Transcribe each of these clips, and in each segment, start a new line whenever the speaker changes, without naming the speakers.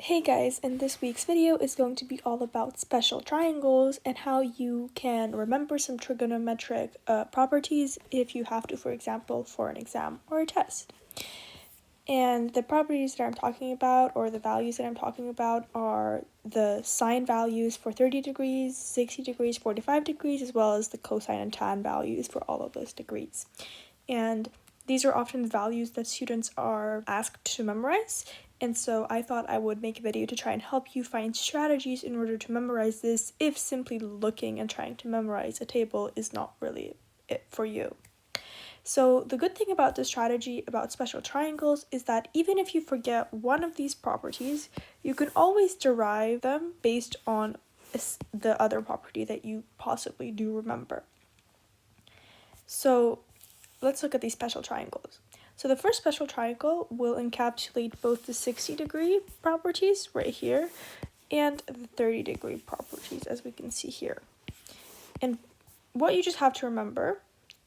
Hey guys, and this week's video is going to be all about special triangles and how you can remember some trigonometric properties if you have to, for example, for an exam or a test. And the properties that I'm talking about, or the values that I'm talking about, are the sine values for 30 degrees, 60 degrees, 45 degrees, as well as the cosine and tan values for all of those degrees. And these are often the values that students are asked to memorize, and so I thought I would make a video to try and help you find strategies in order to memorize this if simply looking and trying to memorize a table is not really it for you. So the good thing about this strategy about special triangles is that even if you forget one of these properties, you can always derive them based on the other property that you possibly do remember. So let's look at these special triangles. So the first special triangle will encapsulate both the 60-degree properties right here and the 30-degree properties, as we can see here. And what you just have to remember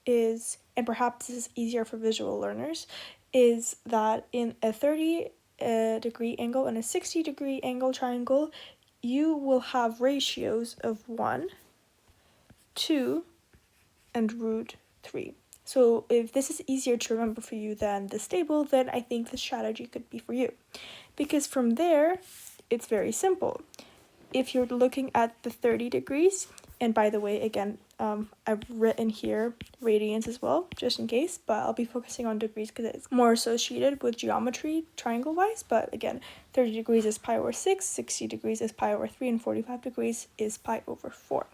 is, and perhaps this is easier for visual learners, is that in a 30-degree angle and a 60-degree angle triangle, you will have ratios of 1, 2, and root 3. So if this is easier to remember for you than this table, then I think this strategy could be for you. Because from there, it's very simple. If you're looking at the 30 degrees, and by the way, again, I've written here radians as well, just in case, but I'll be focusing on degrees because it's more associated with geometry triangle-wise. But again, 30 degrees is pi over 6, 60 degrees is pi over 3, and 45 degrees is pi over 4.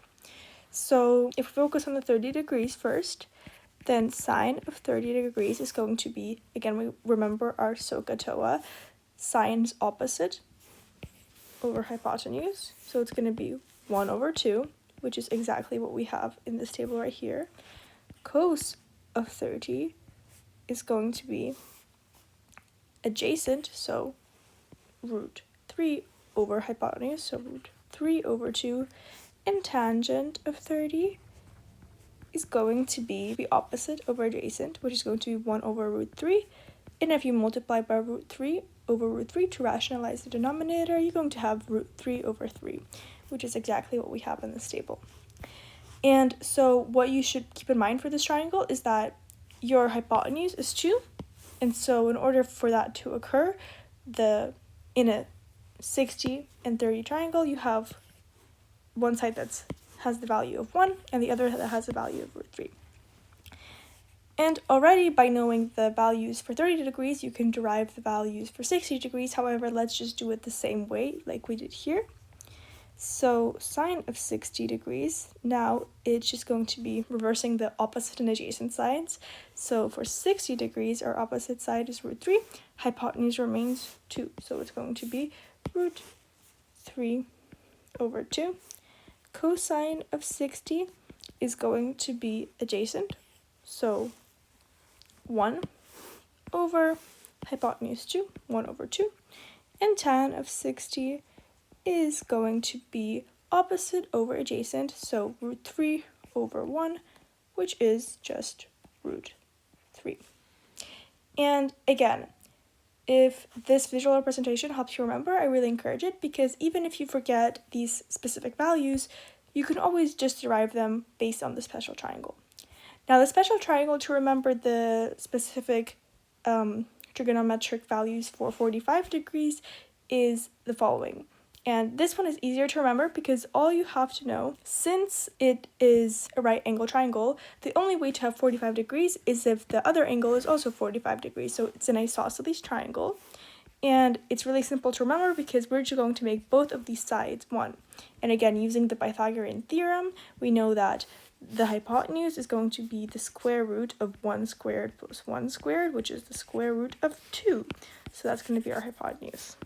So if we focus on the 30 degrees first, then sine of 30 degrees is going to be, again, we remember our SOHCAHTOA, sine's opposite over hypotenuse. So it's going to be 1 over 2, which is exactly what we have in this table right here. Cos of 30 is going to be adjacent, so root 3 over hypotenuse, so root 3 over 2. And tangent of 30 is going to be the opposite over adjacent, which is going to be 1 over root 3. And if you multiply by root 3 over root 3 to rationalize the denominator, you're going to have root 3 over 3, which is exactly what we have in this table. And so what you should keep in mind for this triangle is that your hypotenuse is 2. And so in order for that to occur, in a 60 and 30 triangle, you have one side that has the value of 1 and the other that has the value of root 3. And already by knowing the values for 30 degrees, you can derive the values for 60 degrees. However, let's just do it the same way like we did here. So sine of 60 degrees, now it's just going to be reversing the opposite and adjacent sides. So for 60 degrees, our opposite side is root 3. Hypotenuse remains 2. So it's going to be root 3 over 2. Cosine of 60 is going to be adjacent, so 1 over hypotenuse 2, 1 over 2. And tan of 60 is going to be opposite over adjacent, so root 3 over 1, which is just root 3. And again, if this visual representation helps you remember, I really encourage it, because even if you forget these specific values, you can always just derive them based on the special triangle. Now, the special triangle, to remember the specific trigonometric values for 45 degrees, is the following. And this one is easier to remember because all you have to know, since it is a right angle triangle, the only way to have 45 degrees is if the other angle is also 45 degrees. So it's an isosceles triangle. And it's really simple to remember because we're just going to make both of these sides 1. And again, using the Pythagorean theorem, we know that the hypotenuse is going to be the square root of 1 squared plus 1 squared, which is the square root of 2. So that's going to be our hypotenuse.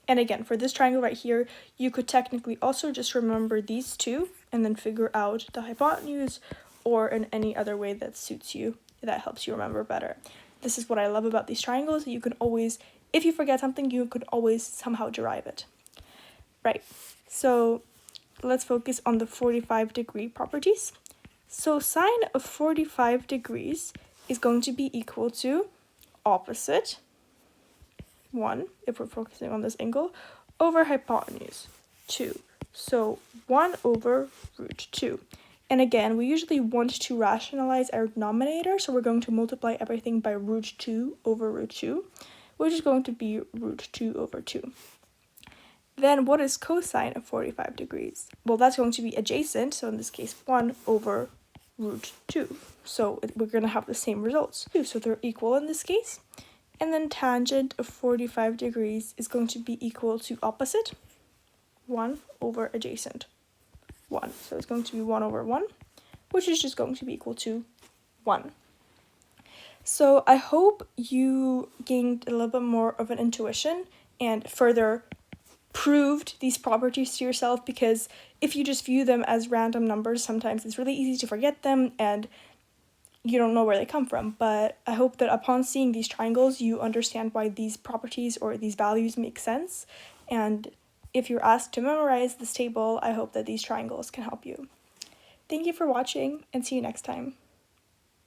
And again, for this triangle right here, you could technically also just remember these two and then figure out the hypotenuse, or in any other way that suits you, that helps you remember better. This is what I love about these triangles. You can always, if you forget something, you could always somehow derive it. Right, so let's focus on the 45-degree properties. So sine of 45 degrees is going to be equal to opposite 1, if we're focusing on this angle, over hypotenuse, 2. So 1 over root 2. And again, we usually want to rationalize our denominator, so we're going to multiply everything by root 2 over root 2, which is going to be root 2 over 2. Then what is cosine of 45 degrees? Well, that's going to be adjacent, so in this case 1 over root 2. So we're going to have the same results. So they're equal in this case. And then tangent of 45 degrees is going to be equal to opposite, 1 over adjacent, 1. So it's going to be 1 over 1, which is just going to be equal to 1. So I hope you gained a little bit more of an intuition and further proved these properties to yourself, because if you just view them as random numbers, sometimes it's really easy to forget them and you don't know where they come from. But I hope that upon seeing these triangles, you understand why these properties or these values make sense. And if you're asked to memorize this table, I hope that these triangles can help you. Thank you for watching, and see you next time.